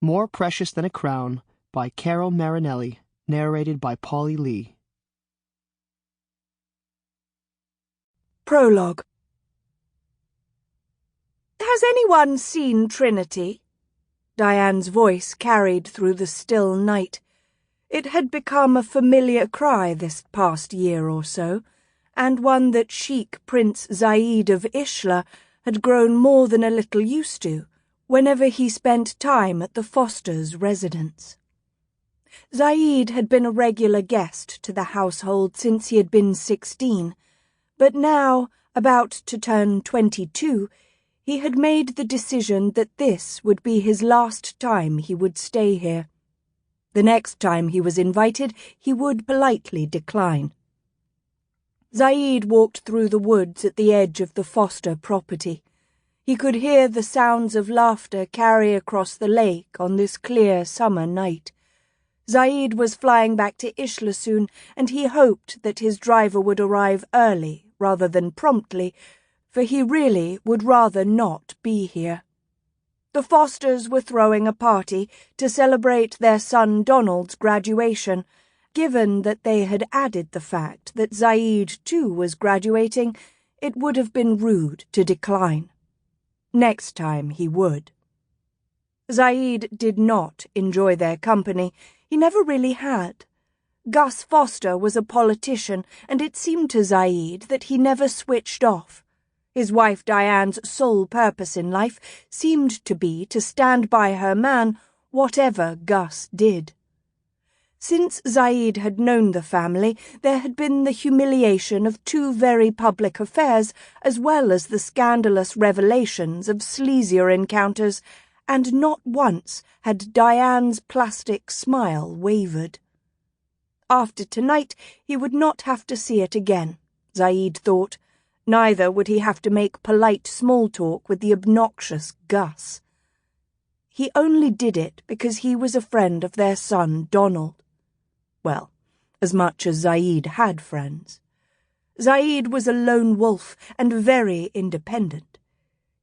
More Precious Than a Crown by Carol Marinelli, narrated by Polly Lee. Prologue. "Has anyone seen Trinity?" Diane's voice carried through the still night. It had become a familiar cry this past year or so, and one that Sheik Prince Zahid of Ishla had grown more than a little used to whenever he spent time at the Fosters' residence. Zahid had been a regular guest to the household since he had been 16, but now, about to turn 22, he had made the decision that this would be his last time he would stay here. The next time he was invited, he would politely decline. Zahid walked through the woods at the edge of the Foster property. He could hear the sounds of laughter carry across the lake on this clear summer night. Zahid was flying back to Ishla soon, and he hoped that his driver would arrive early rather than promptly, for he really would rather not be here. The Fosters were throwing a party to celebrate their son Donald's graduation. Given that they had added the fact that Zahid too was graduating, it would have been rude to decline. Next time he would. Zahid did not enjoy their company. He never really had. Gus Foster was a politician, and it seemed to Zahid that he never switched off. His wife Diane's sole purpose in life seemed to be to stand by her man, whatever Gus did. Since Zahid had known the family, there had been the humiliation of two very public affairs, as well as the scandalous revelations of sleazier encounters, and not once had Diane's plastic smile wavered. After tonight, he would not have to see it again, Zahid thought. Neither would he have to make polite small talk with the obnoxious Gus. He only did it because he was a friend of their son Donald. Well, as much as Zahid had friends. Zahid was a lone wolf and very independent.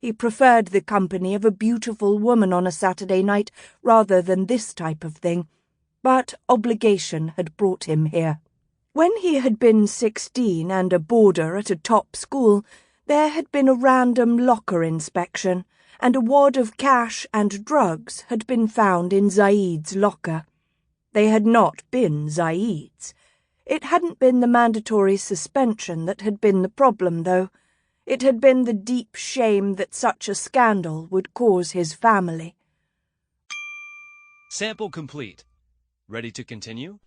He preferred the company of a beautiful woman on a Saturday night rather than this type of thing, but obligation had brought him here. When he had been 16 and a boarder at a top school, there had been a random locker inspection, and a wad of cash and drugs had been found in Zahid's locker. They had not been Zahid's. It hadn't been the mandatory suspension that had been the problem, though. It had been the deep shame that such a scandal would cause his family. Sample complete. Ready to continue?